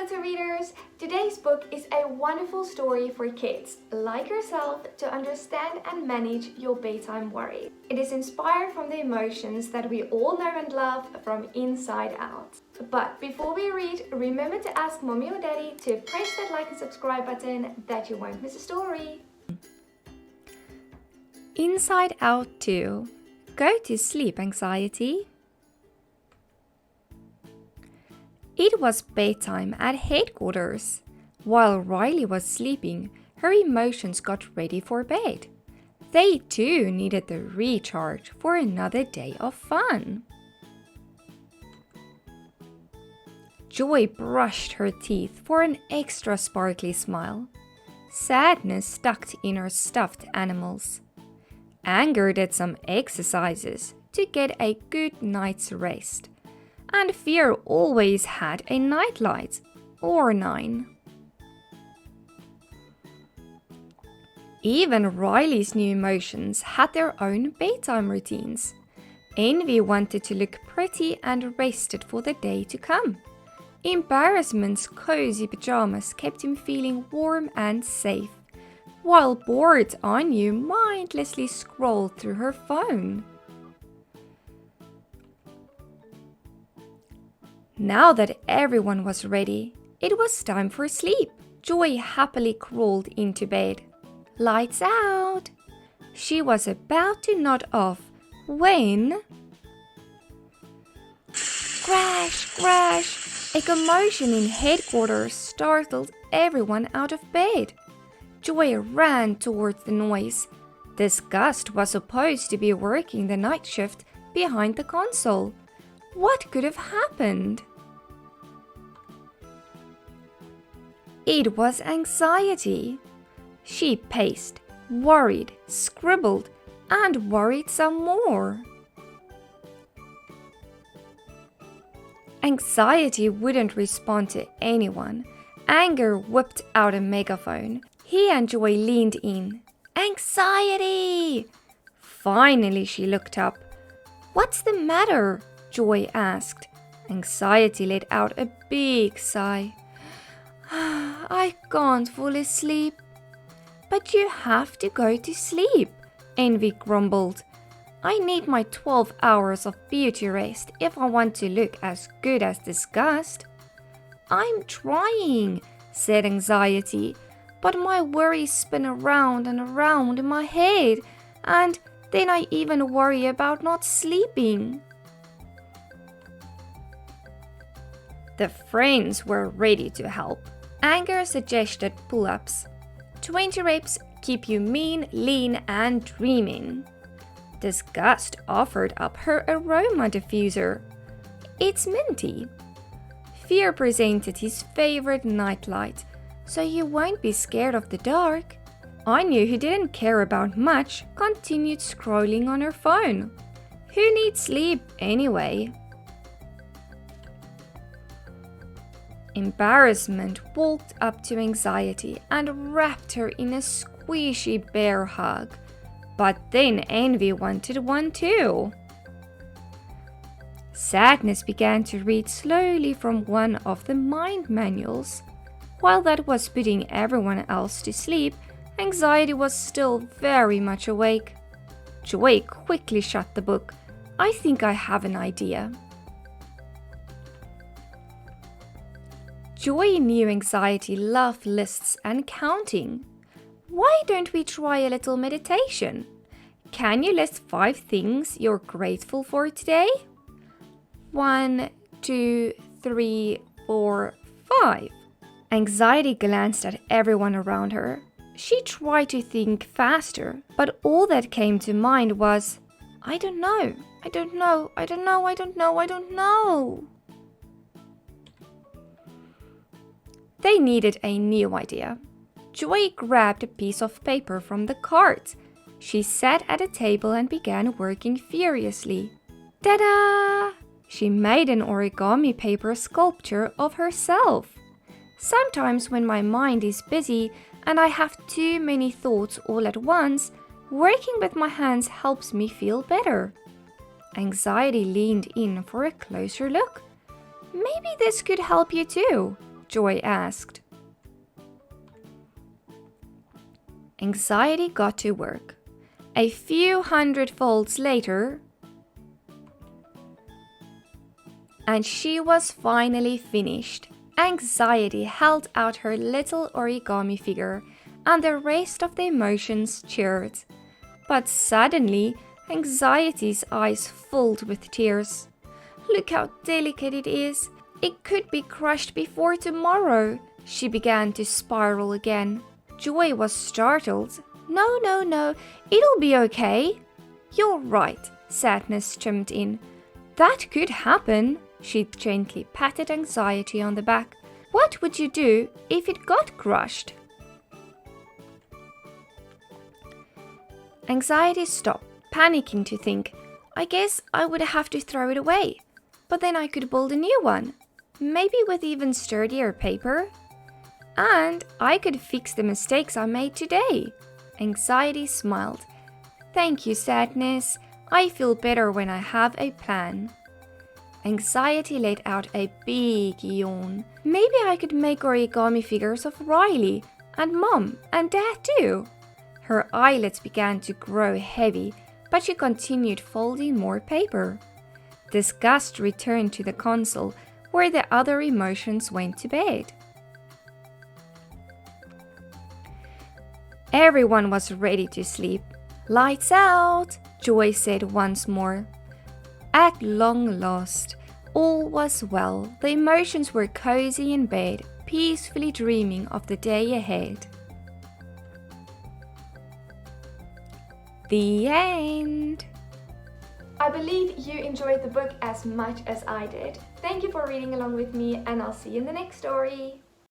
little readers! Today's book is a wonderful story for kids, like yourself, to understand and manage your bedtime worry. It is inspired from the emotions that we all know and love from inside out. But before we read, remember to ask mommy or daddy to press that like and subscribe button that you won't miss a story. Inside Out 2. Go to sleep, anxiety. It was bedtime at headquarters. While Riley was sleeping, her emotions got ready for bed. They too needed the recharge for another day of fun. Joy brushed her teeth for an extra sparkly smile. Sadness tucked in her stuffed animals. Anger did some exercises to get a good night's rest. And Fear always had a nightlight, or 9. Even Riley's new emotions had their own bedtime routines. Envy wanted to look pretty and rested for the day to come. Embarrassment's cozy pajamas kept him feeling warm and safe, while bored Anu mindlessly scrolled through her phone. Now that everyone was ready, it was time for sleep. Joy happily crawled into bed. Lights out! She was about to nod off when... Crash! Crash! A commotion in headquarters startled everyone out of bed. Joy ran towards the noise. This gust was supposed to be working the night shift behind the console. What could have happened? It was anxiety. She paced, worried, scribbled, and worried some more. Anxiety wouldn't respond to anyone. Anger whipped out a megaphone. He and Joy leaned in. Anxiety! Finally, she looked up. What's the matter? Joy asked. Anxiety let out a big sigh. I can't fall asleep. But you have to go to sleep, Envy grumbled. I need my 12 hours of beauty rest if I want to look as good as disgust. I'm trying, said Anxiety, but my worries spin around and around in my head, and then I even worry about not sleeping. The friends were ready to help. Anger suggested pull-ups. 20 reps keep you mean, lean, and dreaming. Disgust offered up her aroma diffuser. It's minty. Fear presented his favorite nightlight, so you won't be scared of the dark. Anu, who didn't care about much, continued scrolling on her phone. Who needs sleep anyway? Embarrassment walked up to Anxiety and wrapped her in a squishy bear hug. But then Envy wanted one too. Sadness began to read slowly from one of the mind manuals. While that was putting everyone else to sleep, Anxiety was still very much awake. Joy quickly shut the book. I think I have an idea. Joy knew Anxiety loved lists and counting. Why don't we try a little meditation? Can you list 5 things you're grateful for today? 1, 2, 3, 4, 5. Anxiety glanced at everyone around her. She tried to think faster, but all that came to mind was, I don't know. They needed a new idea. Joy grabbed a piece of paper from the cart. She sat at a table and began working furiously. Ta-da! She made an origami paper sculpture of herself. Sometimes when my mind is busy and I have too many thoughts all at once, working with my hands helps me feel better. Anxiety leaned in for a closer look. Maybe this could help you too, Joy asked. Anxiety got to work. A few hundred folds later, and she was finally finished. Anxiety held out her little origami figure, and the rest of the emotions cheered. But suddenly, Anxiety's eyes filled with tears. Look how delicate it is. It could be crushed before tomorrow. She began to spiral again. Joy was startled. No, it'll be okay. You're right, Sadness chimed in. That could happen. She gently patted Anxiety on the back. What would you do if it got crushed? Anxiety stopped, panicking to think, I guess I would have to throw it away. But then I could build a new one, maybe with even sturdier paper. And I could fix the mistakes I made today. Anxiety smiled. Thank you, Sadness. I feel better when I have a plan. Anxiety let out a big yawn. Maybe I could make origami figures of Riley and Mom and Dad too. Her eyelids began to grow heavy, but she continued folding more paper. Disgust returned to the console, where the other emotions went to bed. Everyone was ready to sleep. Lights out, Joy said once more. At long last, all was well. The emotions were cozy in bed, peacefully dreaming of the day ahead. The end. I believe you enjoyed the book as much as I did. Thank you for reading along with me, and I'll see you in the next story.